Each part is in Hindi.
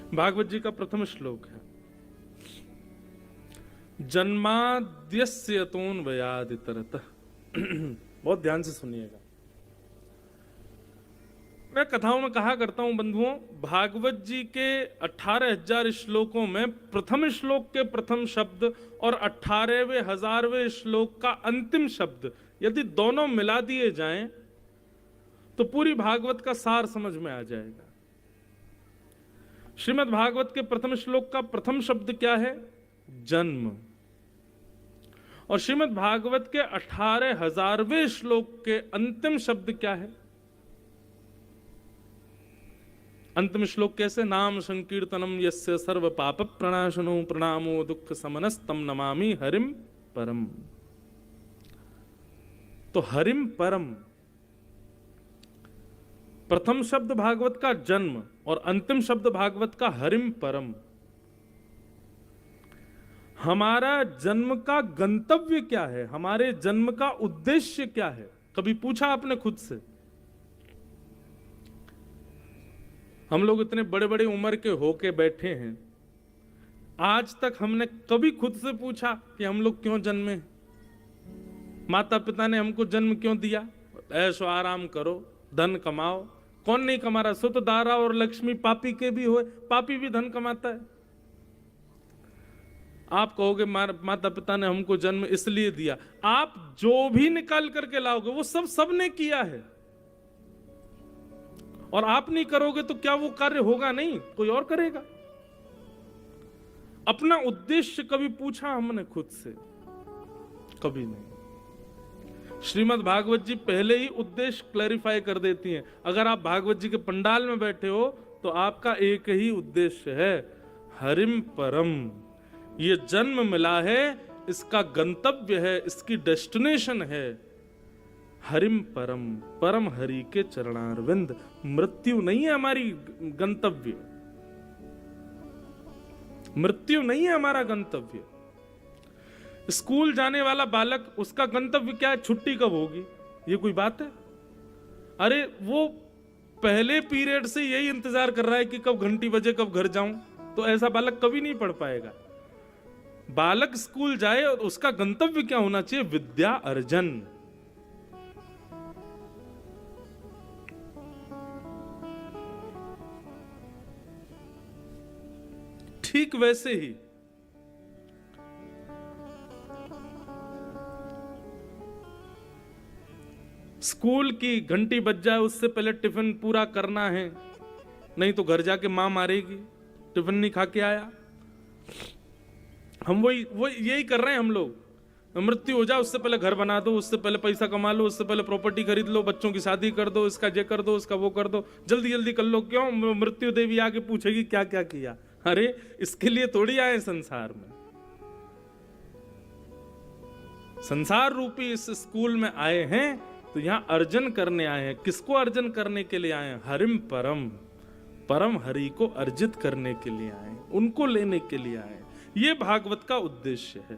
भागवत जी का प्रथम श्लोक है, जन्माद्यस्य तोन्वयादितरतः। बहुत ध्यान से सुनिएगा। मैं कथाओं में कहा करता हूं बंधुओं, भागवत जी के 18,000 श्लोकों में प्रथम श्लोक के प्रथम शब्द और 18वें 1000वें श्लोक का अंतिम शब्द यदि दोनों मिला दिए जाएं तो पूरी भागवत का सार समझ में आ जाएगा। श्रीमद् भागवत के प्रथम श्लोक का प्रथम शब्द क्या है? जन्म। और श्रीमद् भागवत के 18,000वें श्लोक के अंतिम शब्द क्या है? अंतिम श्लोक कैसे? नाम संकीर्तनम यस्य सर्व पाप प्रणाशनो प्रणामो दुख समनस्तम नमामि हरिम परम। तो हरिम परम, प्रथम शब्द भागवत का जन्म और अंतिम शब्द भागवत का हरिम परम। हमारा जन्म का गंतव्य क्या है? हमारे जन्म का उद्देश्य क्या है? कभी पूछा आपने खुद से? हम लोग इतने बड़े बड़े उम्र के होके बैठे हैं, आज तक हमने कभी खुद से पूछा कि हम लोग क्यों जन्मे? माता पिता ने हमको जन्म क्यों दिया? ऐशो आराम करो, धन कमाओ। कौन नहीं कमा रहा? सुत दारा और लक्ष्मी पापी के भी हुए, पापी भी धन कमाता है। आप कहोगे माता पिता ने हमको जन्म इसलिए दिया। आप जो भी निकाल करके लाओगे वो सब सबने किया है, और आप नहीं करोगे तो क्या वो कार्य होगा? नहीं, कोई और करेगा। अपना उद्देश्य कभी पूछा हमने खुद से? कभी नहीं। श्रीमद् भागवत जी पहले ही उद्देश्य क्लैरिफाई कर देती हैं। अगर आप भागवत जी के पंडाल में बैठे हो तो आपका एक ही उद्देश्य है, हरिम परम। ये जन्म मिला है, इसका गंतव्य है, इसकी डेस्टिनेशन है हरिम परम, परम हरि के चरणारविंद। मृत्यु नहीं है हमारी गंतव्य, मृत्यु नहीं है हमारा गंतव्य। स्कूल जाने वाला बालक, उसका गंतव्य क्या है? छुट्टी कब होगी? ये कोई बात है? अरे वो पहले पीरियड से यही इंतजार कर रहा है कि कब घंटी बजे, कब घर जाऊं। तो ऐसा बालक कभी नहीं पढ़ पाएगा। बालक स्कूल जाए और उसका गंतव्य क्या होना चाहिए? विद्या अर्जन। ठीक वैसे ही स्कूल की घंटी बज जाए उससे पहले टिफिन पूरा करना है, नहीं तो घर जाके मां मारेगी, टिफिन नहीं खा के आया। हम वही यही कर रहे हैं हम लोग। मृत्यु हो जाए उससे पहले घर बना दो, उससे पहले पैसा कमा लो, उससे पहले प्रॉपर्टी खरीद लो, बच्चों की शादी कर दो, इसका ये कर दो, इसका वो कर दो, जल्दी जल्दी कर लो। क्यों? मृत्यु देवी आके पूछेगी क्या क्या किया। अरे इसके लिए थोड़ी आए संसार में। संसार रूपी इस स्कूल में आए हैं तो यहां अर्जन करने आए हैं। किसको अर्जन करने के लिए आए हैं? हरिम परम, परम हरि को अर्जित करने के लिए आए, उनको लेने के लिए आए। ये भागवत का उद्देश्य है।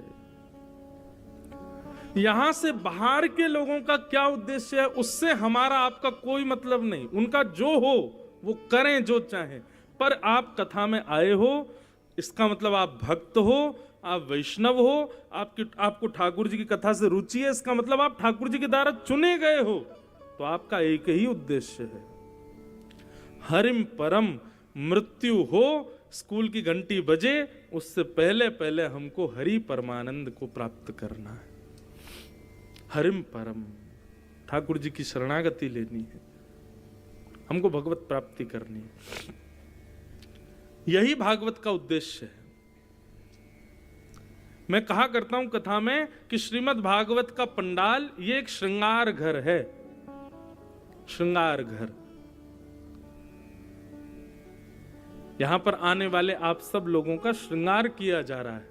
यहां से बाहर के लोगों का क्या उद्देश्य है, उससे हमारा आपका कोई मतलब नहीं। उनका जो हो वो करें, जो चाहें। पर आप कथा में आए हो, इसका मतलब आप भक्त हो, आप वैष्णव हो, आपको ठाकुर जी की कथा से रुचि है, इसका मतलब आप ठाकुर जी के द्वारा चुने गए हो। तो आपका एक ही उद्देश्य है, हरिम परम। मृत्यु हो, स्कूल की घंटी बजे, उससे पहले पहले हमको हरि परमानंद को प्राप्त करना है। हरिम परम, ठाकुर जी की शरणागति लेनी है, हमको भगवत प्राप्ति करनी है। यही भागवत का उद्देश्य है। मैं कहा करता हूं कथा में कि श्रीमद् भागवत का पंडाल ये एक श्रृंगार घर है। श्रृंगार घर। यहां पर आने वाले आप सब लोगों का श्रृंगार किया जा रहा है,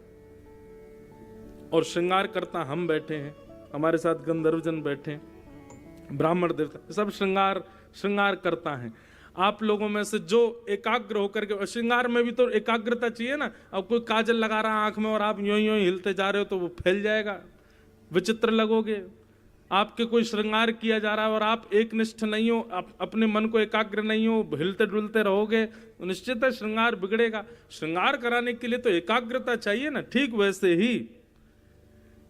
और श्रृंगार करता हम बैठे हैं, हमारे साथ गंधर्वजन बैठे हैं, ब्राह्मण देवता, सब श्रृंगार करता है। आप लोगों में से जो एकाग्र होकर के, श्रृंगार में भी तो एकाग्रता चाहिए ना। अब कोई काजल लगा रहा है आंख में और आप यूं यूं हिलते जा रहे हो तो वो फैल जाएगा, विचित्र लगोगे। आपके कोई श्रृंगार किया जा रहा है और आप एकनिष्ठ नहीं हो, अपने मन को एकाग्र नहीं हो, हिलते डुलते रहोगे तो निश्चित है श्रृंगार बिगड़ेगा। श्रृंगार कराने के लिए तो एकाग्रता चाहिए ना। ठीक वैसे ही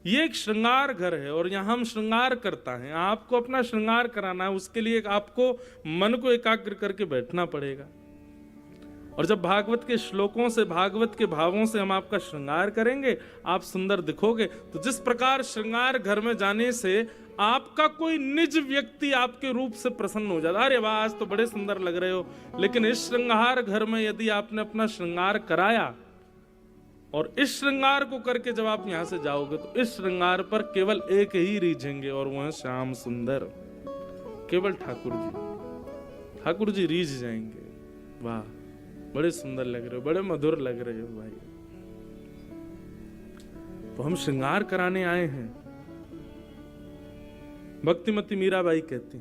ये एक श्रृंगार घर है और यहाँ हम श्रृंगार करता है। आपको अपना श्रृंगार कराना है, उसके लिए आपको मन को एकाग्र करके बैठना पड़ेगा। और जब भागवत के श्लोकों से, भागवत के भावों से हम आपका श्रृंगार करेंगे, आप सुंदर दिखोगे। तो जिस प्रकार श्रृंगार घर में जाने से आपका कोई निज व्यक्ति आपके रूप से प्रसन्न हो जाता, अरे वाह आज तो बड़े सुंदर लग रहे हो। लेकिन इस श्रृंगार घर में यदि आपने अपना श्रृंगार कराया और इस श्रृंगार को करके जब आप यहां से जाओगे तो इस श्रृंगार पर केवल एक ही रीझेंगे और वह है श्याम सुंदर, केवल ठाकुर जी। ठाकुर जी रीझ जाएंगे, वाह बड़े सुंदर लग रहे हो, बड़े मधुर लग रहे हो भाई। तो हम श्रृंगार कराने आए हैं। भक्तिमती मीराबाई कहती,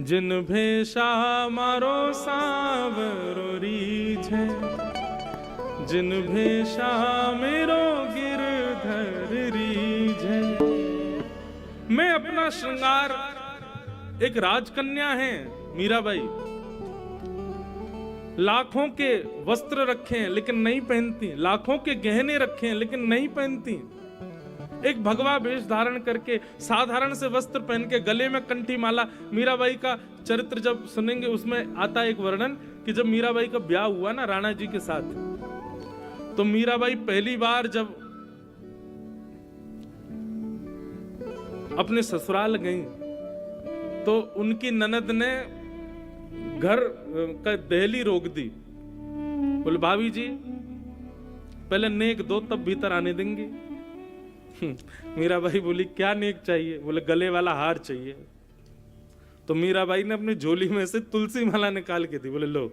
जिन भेषा मारो सावरो रीझे, जिन भेषा मेरो गिरधर रीझे। मैं अपना श्रृंगार, एक राजकन्या है मीराबाई, लाखों के वस्त्र रखे हैं लेकिन नहीं पहनती, लाखों के गहने रखे हैं लेकिन नहीं पहनती। एक भगवा वेश धारण करके, साधारण से वस्त्र पहन के, गले में कंठी माला। मीराबाई का चरित्र जब सुनेंगे उसमें आता है एक वर्णन कि जब मीराबाई का ब्याह हुआ ना राणा जी के साथ, तो मीराबाई पहली बार जब अपने ससुराल गई तो उनकी ननद ने घर का दहली रोक दी। बोले भाभी जी पहले नेक दो तब भीतर आने देंगे। मीराबाई बोली क्या नेक चाहिए? बोले गले वाला हार चाहिए। तो मीराबाई ने अपनी झोली में से तुलसी माला निकाल के दी। बोले लो,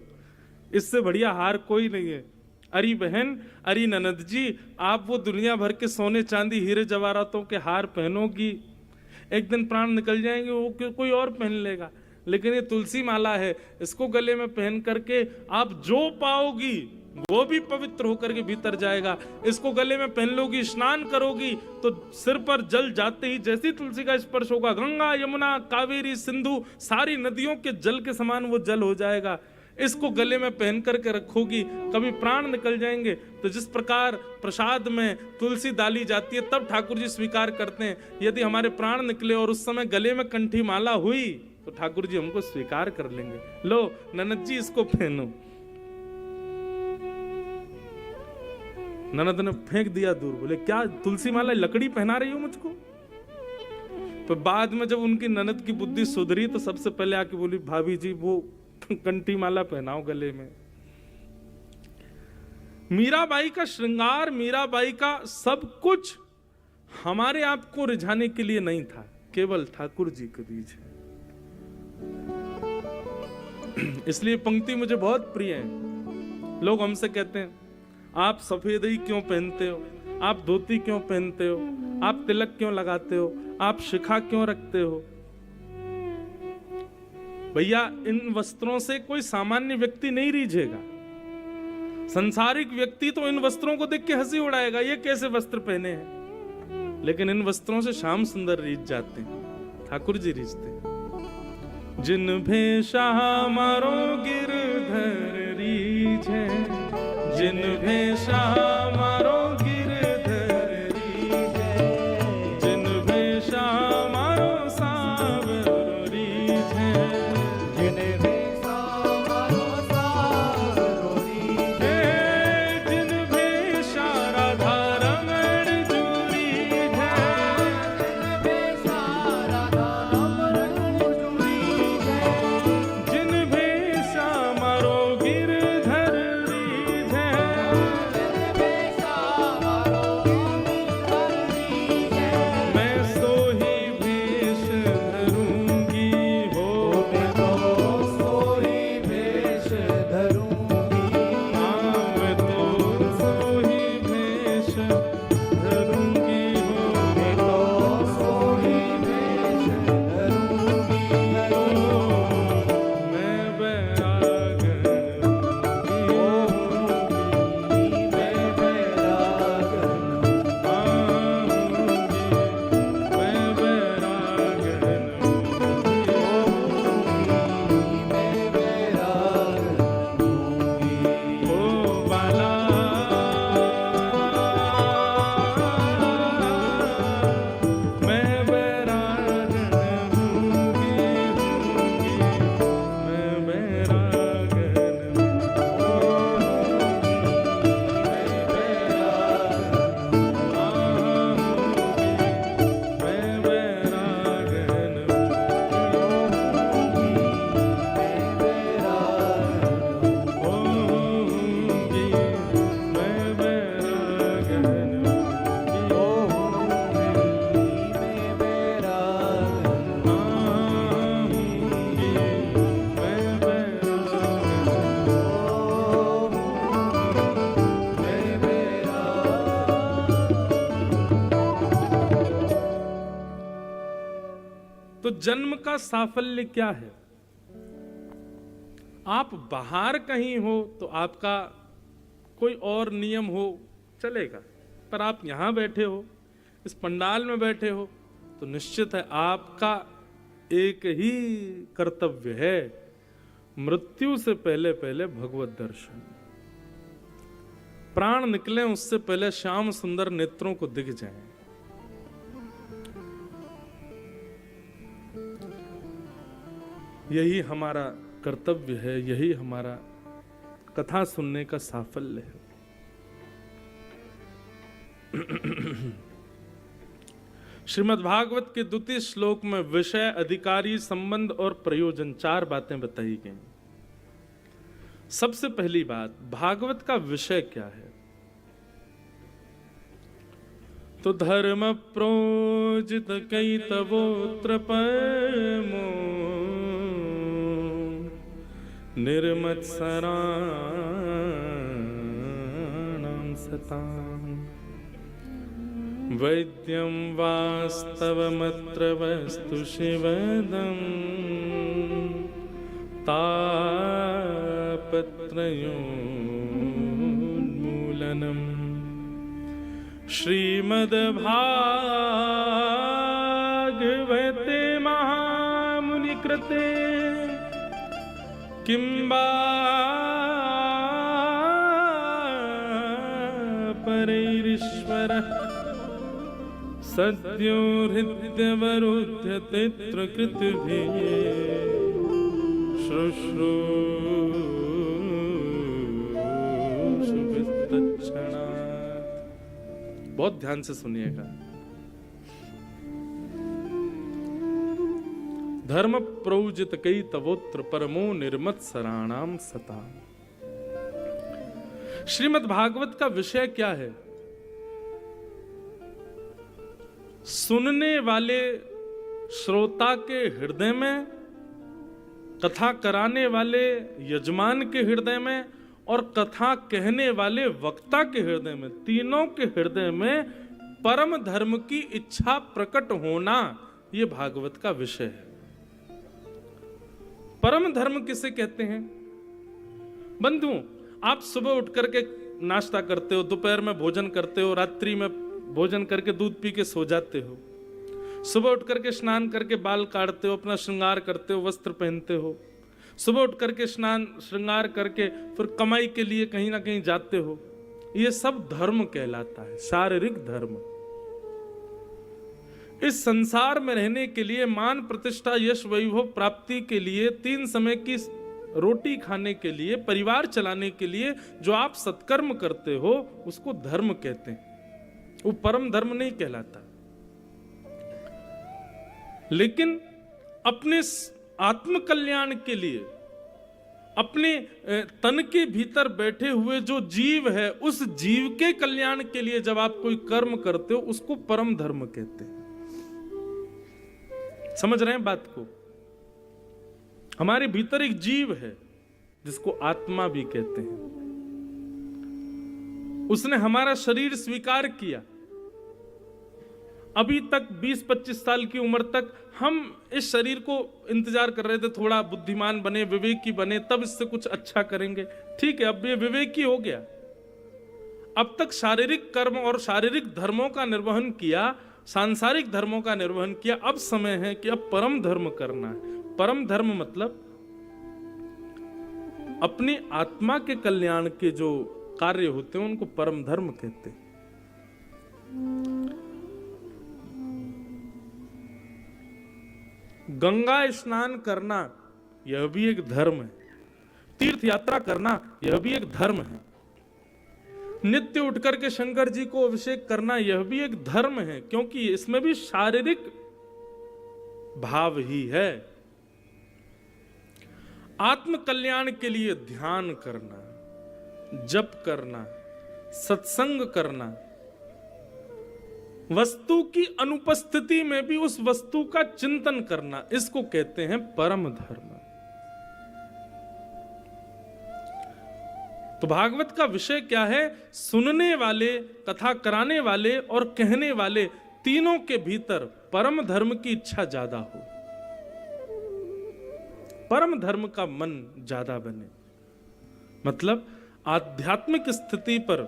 इससे बढ़िया हार कोई नहीं है। अरी बहन, अरी ननद जी, आप वो दुनिया भर के सोने चांदी हीरे जवाहरातों के हार पहनोगी, एक दिन प्राण निकल जाएंगे, वो कोई और पहन लेगा। लेकिन ये तुलसी माला है, इसको गले में पहन करके आप जो पाओगी वो भी पवित्र होकर के भीतर जाएगा। इसको गले में पहन लोगी, स्नान करोगी तो सिर पर जल जाते ही जैसी तुलसी का स्पर्श होगा, गंगा यमुना कावेरी सिंधु सारी नदियों के जल के समान वो जल हो जाएगा। इसको गले में पहन करके रखोगी, कभी प्राण निकल जाएंगे। तो जिस प्रकार प्रसाद में तुलसी डाली जाती है तब ठाकुर जी स्वीकार करते हैं। यदि हमारे प्राण निकले और उस समय गले में कंठी माला हुई तो ठाकुर जी हमको स्वीकार कर लेंगे। लो ननद जी इसको पहनो। ननद ने फेंक दिया दूर। बोले क्या तुलसी माला लकड़ी पहना रही हो मुझको? तो बाद में जब उनकी ननद की बुद्धि सुधरी तो सबसे पहले आके बोली भाभी जी वो कंठी माला पहनाओ गले में। मीराबाई का श्रृंगार, मीराबाई का सब कुछ हमारे आप को रिझाने के लिए नहीं था, केवल ठाकुर जी के बीच है। इसलिए पंक्ति मुझे बहुत प्रिय है। लोग हमसे कहते हैं आप सफेद ही क्यों पहनते हो, आप धोती क्यों पहनते हो, आप तिलक क्यों लगाते हो, आप शिखा क्यों रखते हो? भैया इन वस्त्रों से कोई सामान्य व्यक्ति नहीं रीझेगा। संसारिक व्यक्ति तो इन वस्त्रों को देख के हंसी उड़ाएगा, ये कैसे वस्त्र पहने हैं। लेकिन इन वस्त्रों से श्याम सुंदर रीझ जाते हैं, ठाकुर जी रीझते हैं। जिन भेषा मारो गिरधर रीझे, जिन भेषा मारो गिरधर रीझे, जिन भेषा मारो सावरो रीझे, जिन भेषा मारो सावरो रीझे, जिन भेषा राधा रमण जो रीझे, जिन भेषा राधा रमण जो रीझे, जिन भेषा मारो गिरधर जन्म का साफल्य क्या है? आप बाहर कहीं हो तो आपका कोई और नियम हो चलेगा, पर आप यहां बैठे हो, इस पंडाल में बैठे हो, तो निश्चित है आपका एक ही कर्तव्य है, मृत्यु से पहले पहले भगवत दर्शन। प्राण निकले उससे पहले श्याम सुंदर नेत्रों को दिख जाएं। यही हमारा कर्तव्य है, यही हमारा कथा सुनने का साफल्य है। श्रीमद् भागवत के द्वितीय श्लोक में विषय, अधिकारी, संबंध और प्रयोजन 4 बातें बताई गई। सबसे पहली बात, भागवत का विषय क्या है? तो धर्म प्रोजित कैतवोत्र परमो निर्मत्सराणां सताम् वैद्यं वास्तवमत्र वस्तु शिवदम् तापत्रयोन्मूलनम् श्रीमद्भागवते महामुनिकृते किंबा परैरीश्वरः सद्यो हृद्यवरुध्यते त्रिकृतिभिः शुश्रूषुभिस्तत्क्षणात्। बहुत ध्यान से सुनिएगा। धर्म प्रौजित कई तवोत्र परमो निर्मत्सराणाम सता। श्रीमद् भागवत का विषय क्या है? सुनने वाले श्रोता के हृदय में, कथा कराने वाले यजमान के हृदय में और कथा कहने वाले वक्ता के हृदय में, तीनों के हृदय में परम धर्म की इच्छा प्रकट होना, यह भागवत का विषय है। परम धर्म किसे कहते हैं? बंधुओं, आप सुबह उठ करके नाश्ता करते हो, दोपहर में भोजन करते हो, रात्रि में भोजन करके दूध पी के सो जाते हो, सुबह उठ करके स्नान करके बाल काटते हो, अपना श्रृंगार करते हो, वस्त्र पहनते हो, सुबह उठ करके स्नान श्रृंगार करके फिर कमाई के लिए कहीं ना कहीं जाते हो। ये सब धर्म कहलाता है, शारीरिक धर्म। इस संसार में रहने के लिए, मान प्रतिष्ठा यश वैभव प्राप्ति के लिए, 3 समय की रोटी खाने के लिए, परिवार चलाने के लिए जो आप सत्कर्म करते हो उसको धर्म कहते हैं। वो परम धर्म नहीं कहलाता। लेकिन अपने आत्म कल्याण के लिए, अपने तन के भीतर बैठे हुए जो जीव है, उस जीव के कल्याण के लिए जब आप कोई कर्म करते हो उसको परम धर्म कहते हैं। समझ रहे हैं बात को? हमारे भीतर एक जीव है जिसको आत्मा भी कहते हैं। उसने हमारा शरीर स्वीकार किया। अभी तक 20-25 साल की उम्र तक हम इस शरीर को इंतजार कर रहे थे, थोड़ा बुद्धिमान बने, विवेकी बने, तब इससे कुछ अच्छा करेंगे। ठीक है, अब ये विवेकी हो गया। अब तक शारीरिक कर्म और शारीरिक धर्मों का निर्वहन किया, सांसारिक धर्मों का निर्वहन किया। अब समय है कि अब परम धर्म करना है। परम धर्म मतलब अपनी आत्मा के कल्याण के जो कार्य होते हैं उनको परम धर्म कहते हैं। गंगा स्नान करना यह भी एक धर्म है। तीर्थ यात्रा करना यह भी एक धर्म है। नित्य उठकर के शंकर जी को अभिषेक करना यह भी एक धर्म है, क्योंकि इसमें भी शारीरिक भाव ही है। आत्म कल्याण के लिए ध्यान करना, जप करना, सत्संग करना, वस्तु की अनुपस्थिति में भी उस वस्तु का चिंतन करना, इसको कहते हैं परम धर्म। तो भागवत का विषय क्या है? सुनने वाले, कथा कराने वाले और कहने वाले तीनों के भीतर परम धर्म की इच्छा ज्यादा हो। परम धर्म का मन ज्यादा बने। मतलब आध्यात्मिक स्थिति पर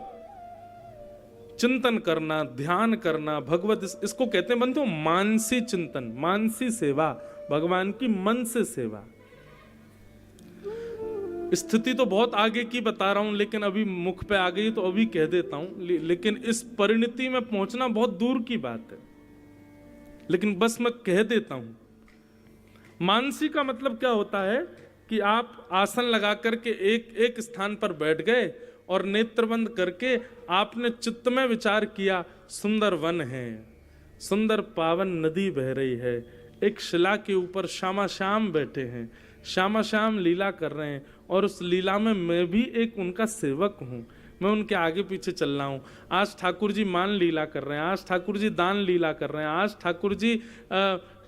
चिंतन करना, ध्यान करना, भगवत, इसको कहते हैं बंधु मानसी चिंतन, मानसी सेवा, भगवान की मन से सेवा। स्थिति तो बहुत आगे की बता रहा हूं, लेकिन अभी मुख पे आ गई तो अभी कह देता हूं। लेकिन इस परिणति में पहुंचना बहुत दूर की बात है, लेकिन बस मैं कह देता हूं। मानसी का मतलब क्या होता है कि आप आसन लगा करके एक स्थान पर बैठ गए और नेत्र बंद करके आपने चित्त में विचार किया, सुंदर वन है, सुंदर पावन नदी बह रही है, एक शिला के ऊपर श्यामा श्याम बैठे हैं, श्यामा श्याम लीला कर रहे हैं, और उस लीला में मैं भी एक उनका सेवक हूं, मैं उनके आगे पीछे चल रहा हूं। आज ठाकुर जी मान लीला कर रहे हैं, आज ठाकुर जी दान लीला कर रहे हैं, आज ठाकुर जी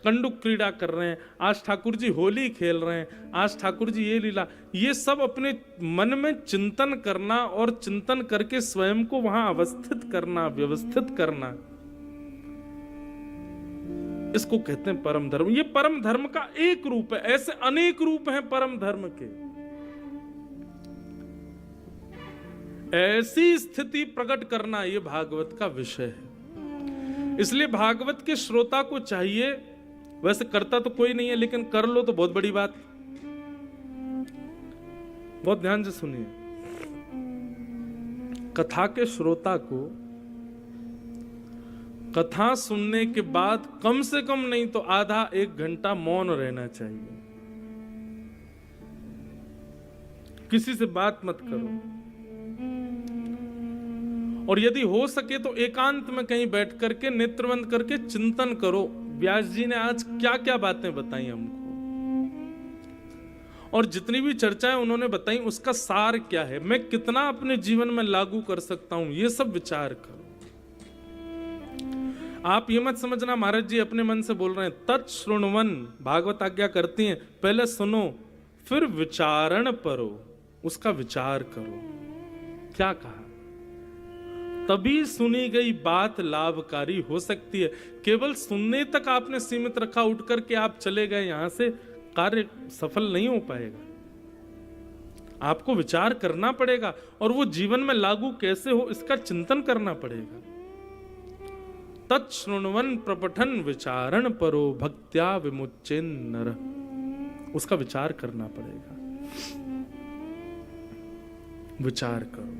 कंडुक क्रीड़ा कर रहे हैं, आज ठाकुर जी होली खेल रहे हैं, आज ठाकुर जी ये लीला, ये सब अपने मन में चिंतन करना और चिंतन करके स्वयं को वहां अवस्थित करना, व्यवस्थित करना, इसको कहते हैं परम धर्म। ये परम धर्म का एक रूप है, ऐसे अनेक रूप हैं परम धर्म के। ऐसी स्थिति प्रकट करना ये भागवत का विषय है। इसलिए भागवत के श्रोता को चाहिए, वैसे करता तो कोई नहीं है, लेकिन कर लो तो बहुत बड़ी बात। बहुत ध्यान से सुनिए, कथा के श्रोता को कथा सुनने के बाद कम से कम नहीं तो आधा एक घंटा मौन रहना चाहिए। किसी से बात मत करो, और यदि हो सके तो एकांत में कहीं बैठ करके नेत्र बंद करके चिंतन करो, व्यास जी ने आज क्या क्या बातें बताई हमको, और जितनी भी चर्चाएं उन्होंने बताई उसका सार क्या है, मैं कितना अपने जीवन में लागू कर सकता हूं, ये सब विचार करो। आप ये मत समझना महाराज जी अपने मन से बोल रहे हैं। तत्श्रुण्वन, भागवत आज्ञा करती हैं, पहले सुनो फिर विचारण करो, उसका विचार करो। क्या कहा? तभी सुनी गई बात लाभकारी हो सकती है। केवल सुनने तक आपने सीमित रखा, उठ करके आप चले गए यहां से, कार्य सफल नहीं हो पाएगा। आपको विचार करना पड़ेगा, और वो जीवन में लागू कैसे हो इसका चिंतन करना पड़ेगा। तत्श्रुण्वन प्रपठन विचारण परो भक्त्या विमुच्चेन नर, उसका विचार करना पड़ेगा। विचार करो,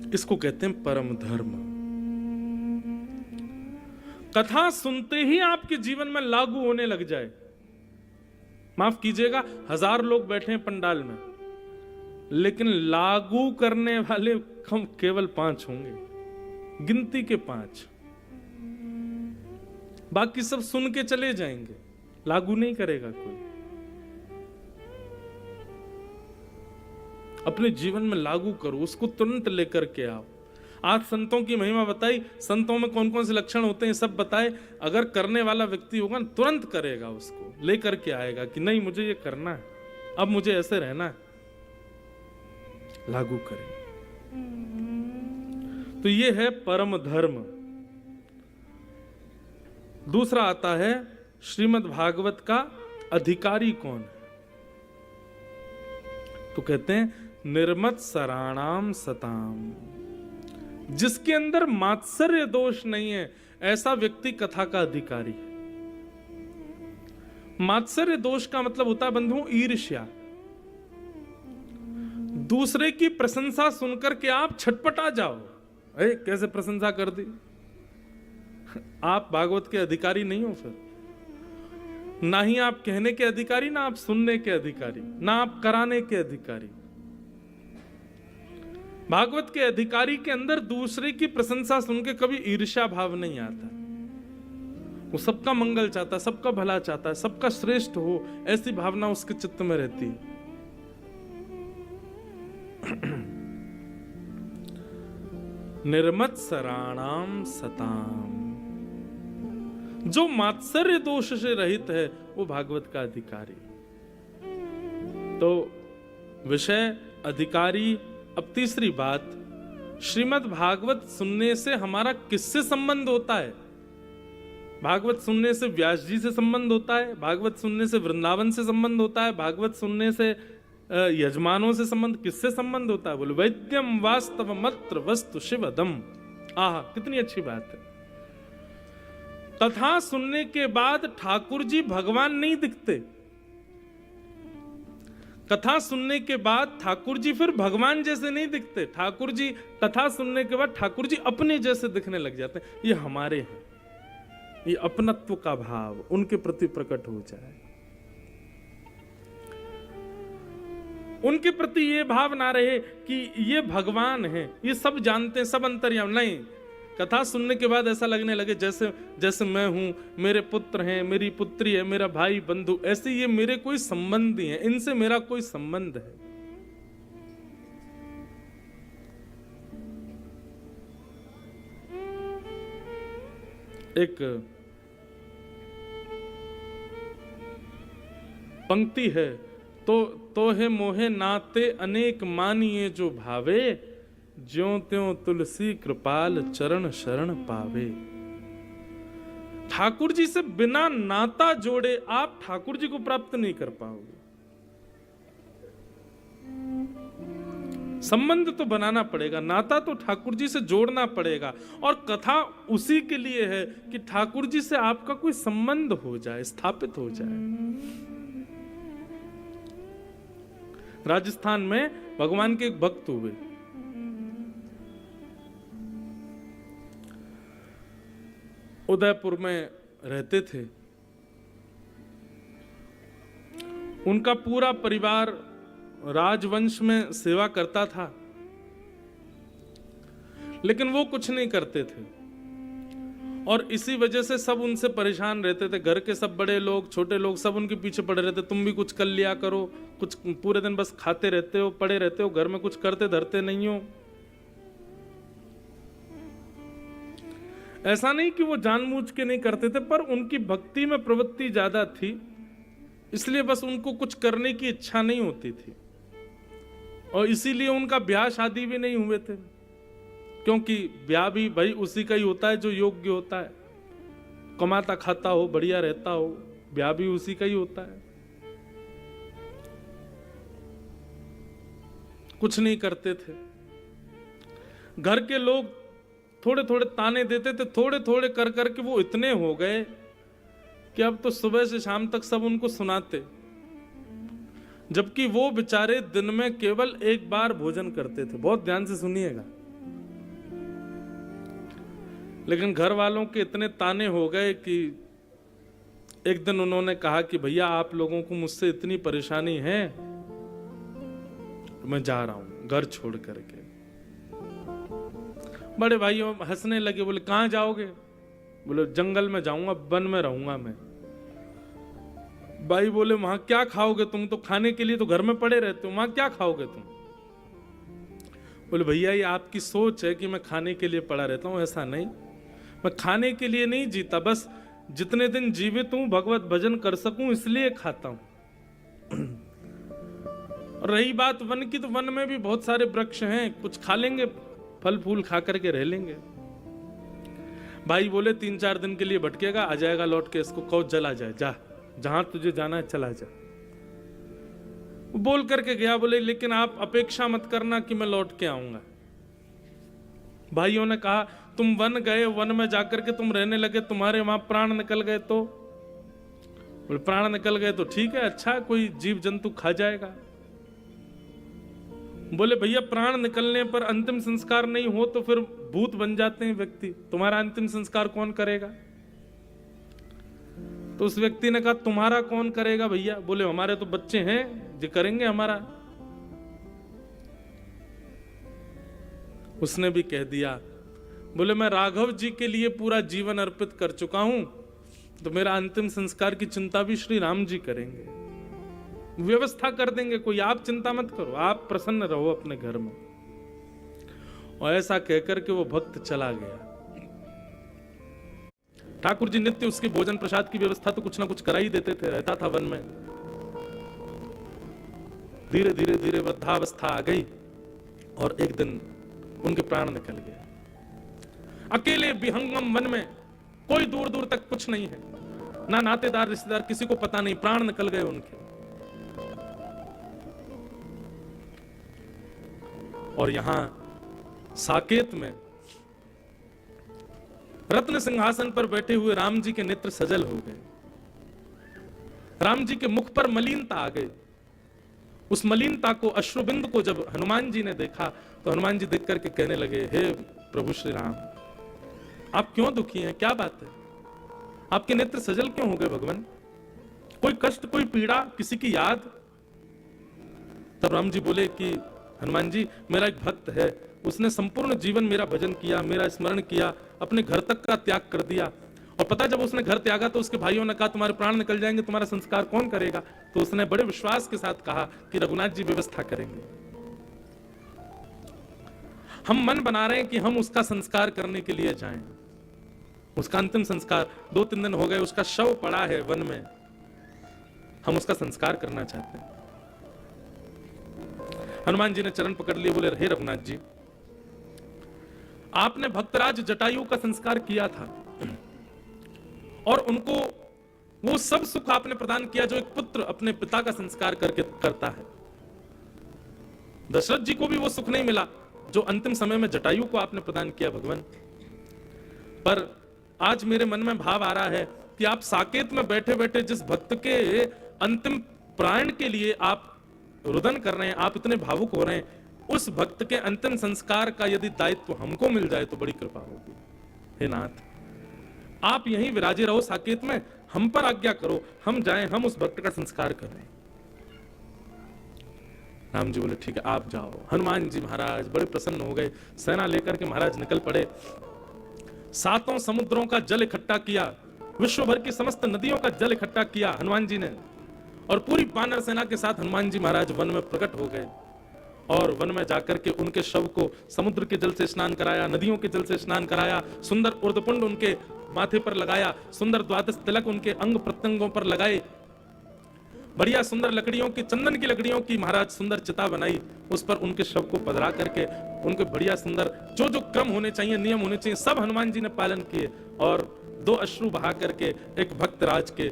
इसको कहते हैं परम धर्म। कथा सुनते ही आपके जीवन में लागू होने लग जाए। माफ कीजिएगा, 1000 लोग बैठे हैं पंडाल में, लेकिन लागू करने वाले केवल 5 होंगे, गिनती के 5। बाकी सब सुन के चले जाएंगे, लागू नहीं करेगा कोई। अपने जीवन में लागू करो, उसको तुरंत लेकर के आओ। आज संतों की महिमा बताई, संतों में कौन कौन से लक्षण होते हैं सब बताए। अगर करने वाला व्यक्ति होगा तुरंत करेगा, उसको लेकर के आएगा कि नहीं मुझे ये करना है, अब मुझे ऐसे रहना है, लागू करें। तो ये है परम धर्म। दूसरा आता है श्रीमद् भागवत का अधिकारी कौन है? तो कहते हैं निर्मत सराणाम सताम, जिसके अंदर मात्सर्य दोष नहीं है, ऐसा व्यक्ति कथा का अधिकारी है। मात्सर्य दोष का मतलब होता है बंधुओं ईर्ष्या। दूसरे की प्रशंसा सुनकर के आप छटपटा जाओ, अरे कैसे प्रशंसा कर दी। आप भागवत के अधिकारी नहीं हो फिर। ना ही आप कहने के अधिकारी, ना आप सुनने के अधिकारी, ना आप कराने के अधिकारी। भागवत के अधिकारी के अंदर दूसरे की प्रशंसा सुन के कभी ईर्ष्या भाव नहीं आता। वो सबका मंगल चाहता है, सबका भला चाहता है, सबका श्रेष्ठ हो, ऐसी भावना उसके चित्त में रहती है। निर्मत्सराणाम सताम, जो मात्सर्य दोष से रहित है वो भागवत का अधिकारी। तो विषय अधिकारी। अब तीसरी बात, श्रीमद् भागवत सुनने से हमारा किससे संबंध होता है? भागवत सुनने से व्यास जी से संबंध होता है, भागवत सुनने से वृंदावन से संबंध होता है, भागवत सुनने से यजमानों से संबंध, किससे संबंध होता है? बोले वैद्यम वास्तव मत्र वस्तु शिवदम। आहा, कितनी अच्छी बात है। कथा सुनने के बाद ठाकुर जी भगवान नहीं दिखते। कथा सुनने के बाद ठाकुर जी फिर भगवान जैसे नहीं दिखते। ठाकुर जी कथा सुनने के बाद ठाकुर जी अपने जैसे दिखने लग जाते हैं। ये हमारे हैं, ये अपनत्व का भाव उनके प्रति प्रकट हो जाए। उनके प्रति ये भाव ना रहे कि ये भगवान हैं, ये सब जानते हैं, सब अंतर्यामी। नहीं, कथा सुनने के बाद ऐसा लगने लगे जैसे जैसे मैं हूं, मेरे पुत्र हैं, मेरी पुत्री है, मेरा भाई बंधु, ऐसे ये मेरे कोई संबंधी हैं, इनसे मेरा कोई संबंध है। एक पंक्ति है, तो है मोहे नाते अनेक मानिए जो भावे, ज्यों त्यों तुलसी कृपाल चरण शरण पावे। ठाकुर जी से बिना नाता जोड़े आप ठाकुर जी को प्राप्त नहीं कर पाओगे। संबंध तो बनाना पड़ेगा, नाता तो ठाकुर जी से जोड़ना पड़ेगा। और कथा उसी के लिए है कि ठाकुर जी से आपका कोई संबंध हो जाए, स्थापित हो जाए। राजस्थान में भगवान के एक भक्त हुए, उदयपुर में रहते थे। उनका पूरा परिवार राजवंश में सेवा करता था, लेकिन वो कुछ नहीं करते थे और इसी वजह से सब उनसे परेशान रहते थे। घर के सब बड़े लोग, छोटे लोग, सब उनके पीछे पड़े रहते, तुम भी कुछ कर लिया करो, कुछ पूरे दिन बस खाते रहते हो, पड़े रहते हो, घर में कुछ करते धरते नहीं हो। ऐसा नहीं कि वो जानबूझ के नहीं करते थे, पर उनकी भक्ति में प्रवृत्ति ज्यादा थी, इसलिए बस उनको कुछ करने की इच्छा नहीं होती थी। और इसीलिए उनका ब्याह शादी भी नहीं हुए थे, क्योंकि ब्याह भी भाई उसी का ही होता है जो योग्य होता है, कमाता खाता हो, बढ़िया रहता हो, ब्याह भी उसी का ही होता है। कुछ नहीं करते थे। घर के लोग थोड़े थोड़े ताने देते थे, थोड़े थोड़े कर करके वो इतने हो गए कि अब तो सुबह से शाम तक सब उनको सुनाते, जबकि वो बेचारे दिन में केवल एक बार भोजन करते थे। बहुत ध्यान से सुनिएगा। लेकिन घर वालों के इतने ताने हो गए कि एक दिन उन्होंने कहा कि भैया आप लोगों को मुझसे इतनी परेशानी है, मैं जा रहा हूं घर छोड़ करके। बड़े भाई हंसने लगे, बोले कहां जाओगे? बोले जंगल में जाऊंगा, वन में रहूंगा मैं। भाई बोले वहां क्या खाओगे तुम, तो खाने के लिए तो घर में पड़े रहते हो, वहां क्या खाओगे तुम? बोले भैया ये आपकी सोच है कि मैं खाने के लिए पड़ा रहता हूं, ऐसा नहीं, मैं खाने के लिए नहीं जीता, बस जितने दिन जीवित हूं भगवत भजन कर सकूं इसलिए खाता हूं। और रही बात वन की, तो वन में भी बहुत सारे वृक्ष हैं, कुछ खा लेंगे, फल फूल खा करके रह लेंगे। भाई बोले 3-4 दिन के लिए भटकेगा, आ जाएगा लौट के, इसको कहो चला जाए, जा जहां तुझे जाना है चला जा। वो बोल करके गया। बोले लेकिन आप अपेक्षा मत करना कि मैं लौट के आऊंगा। भाइयों ने कहा तुम वन गए, वन में जाकर के तुम रहने लगे, तुम्हारे वहां प्राण निकल गए तो? बोले प्राण निकल गए तो ठीक है, अच्छा कोई जीव जंतु खा जाएगा। बोले भैया प्राण निकलने पर अंतिम संस्कार नहीं हो तो फिर भूत बन जाते हैं व्यक्ति, तुम्हारा अंतिम संस्कार कौन करेगा? तो उस व्यक्ति ने कहा तुम्हारा कौन करेगा भैया? बोले हमारे तो बच्चे हैं जो करेंगे हमारा। उसने भी कह दिया, बोले मैं राघव जी के लिए पूरा जीवन अर्पित कर चुका हूं, तो मेरा अंतिम संस्कार की चिंता भी श्री राम जी करेंगे, व्यवस्था कर देंगे, कोई आप चिंता मत करो, आप प्रसन्न रहो अपने घर में। और ऐसा कहकर के वो भक्त चला गया। ठाकुर जी नित्य उसके भोजन प्रसाद की व्यवस्था तो कुछ ना कुछ करा ही देते थे, रहता था वन में। धीरे धीरे धीरे वृद्धावस्था आ गई और एक दिन उनके प्राण निकल गए। अकेले विहंगम वन में कोई दूर दूर तक कुछ नहीं है, ना नातेदार रिश्तेदार, किसी को पता नहीं, प्राण निकल गए उनके। और यहां साकेत में रत्न सिंहासन पर बैठे हुए राम जी के नेत्र सजल हो गए, राम जी के मुख पर मलिनता आ गई। उस मलिनता को, अश्रुबिंद को जब हनुमान जी ने देखा तो हनुमान जी देख करके कहने लगे, हे प्रभु श्री राम, आप क्यों दुखी हैं, क्या बात है, आपके नेत्र सजल क्यों हो गए भगवान, कोई कष्ट, कोई पीड़ा, किसी की याद? तब राम जी बोले कि हनुमान जी, मेरा एक भक्त है, उसने संपूर्ण जीवन मेरा भजन किया, मेरा स्मरण किया, अपने घर तक का त्याग कर दिया, और पता जब उसने घर त्यागा तो उसके भाइयों ने कहा तुम्हारे प्राण निकल जाएंगे, तुम्हारा संस्कार कौन करेगा? तो उसने बड़े विश्वास के साथ कहा कि रघुनाथ जी व्यवस्था करेंगे। हम मन बना रहे हैं कि हम उसका संस्कार करने के लिए जाएं। उसका अंतिम संस्कार 2-3 दिन हो गए, उसका शव पड़ा है वन में, हम उसका संस्कार करना चाहते हैं। हनुमान जी ने चरण पकड़ लिए, बोले हे रघुनाथ जी, आपने भक्तराज जटायु का संस्कार किया था और उनको वो सब सुख आपने प्रदान किया जो एक पुत्र अपने पिता का संस्कार करके करता है। दशरथ जी को भी वो सुख नहीं मिला जो अंतिम समय में जटायु को आपने प्रदान किया भगवान। पर आज मेरे मन में भाव आ रहा है कि आप साकेत में बैठे बैठे जिस भक्त के अंतिम प्राण के लिए आप रुदन कर रहे हैं, आप इतने भावुक हो रहे हैं, उस भक्त के अंतिम संस्कार का यदि दायित्व हमको मिल जाए तो बड़ी कृपा होगी। हे नाथ, आप यहीं विराजे रहो साकेत में, हम पर आज्ञा करो, हम जाएं, हम उस भक्त का संस्कार करें। राम जी बोले ठीक है, आप जाओ। हनुमान जी महाराज बड़े प्रसन्न हो गए, सेना लेकर के महाराज निकल पड़े। 7 समुद्रों का जल इकट्ठा किया, विश्व भर की समस्त नदियों का जल इकट्ठा किया हनुमान जी ने, और पूरी वानर सेना के साथ हनुमान जी महाराज वन में प्रकट हो गए। और वन में जाकर के उनके शव को समुद्र के जल से स्नान कराया, नदियों के जल से स्नान कराया, सुंदर उर्धपुंड उनके माथे पर लगाया, सुंदर द्वादश तिलक उनके अंग प्रत्यंगों पर लगाए, बढ़िया सुंदर लकड़ियों की, चंदन की लकड़ियों की महाराज सुंदर चिता बनाई, उस पर उनके शव को पधरा करके उनके बढ़िया सुंदर जो जो क्रम होने चाहिए, नियम होने चाहिए, सब हनुमान जी ने पालन किए। और 2 अश्रु बहा करके एक भक्त राज के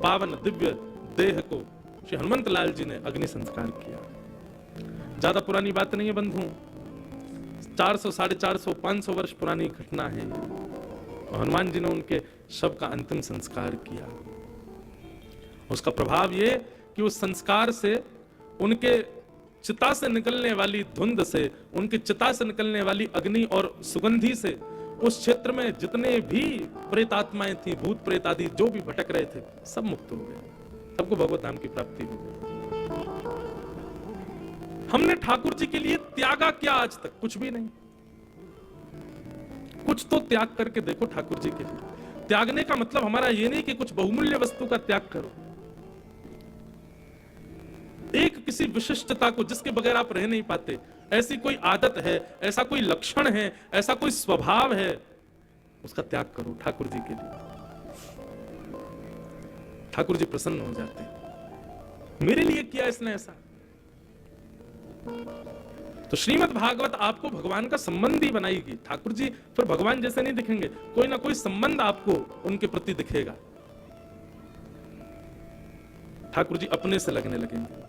पावन दिव्य देह को श्री हनुमंत लाल जी ने अग्नि संस्कार किया। ज्यादा पुरानी बात नहीं है बंधु, 400, 450, 500 वर्ष पुरानी घटना है। और हनुमान जी ने उनके शव का अंतिम संस्कार किया। उसका प्रभाव ये कि उस संस्कार से, उनके चिता से निकलने वाली धुंध से, उनकी चिता से निकलने वाली अग्नि और सुगंधी से उस क्षेत्र में जितने भी प्रेत आत्माएं थी, भूत प्रेत आदि जो भी भटक रहे थे, सब मुक्त हो गए, सबको भगवत धाम की प्राप्ति हो गई। हमने ठाकुर जी के लिए त्यागा क्या आज तक? कुछ भी नहीं। कुछ तो त्याग करके देखो ठाकुर जी के लिए। त्यागने का मतलब हमारा ये नहीं कि कुछ बहुमूल्य वस्तु का त्याग करो, एक किसी विशिष्टता को जिसके बगैर आप रह नहीं पाते, ऐसी कोई आदत है, ऐसा कोई लक्षण है, ऐसा कोई स्वभाव है, उसका त्याग करो ठाकुर जी के लिए। ठाकुर जी प्रसन्न हो जाते हैं। मेरे लिए किया इसने ऐसा। तो श्रीमद् भागवत आपको भगवान का संबंधी बनाएगी। ठाकुर जी फिर भगवान जैसे नहीं दिखेंगे, कोई ना कोई संबंध आपको उनके प्रति दिखेगा। ठाकुर जी अपने से लगने लगेंगे।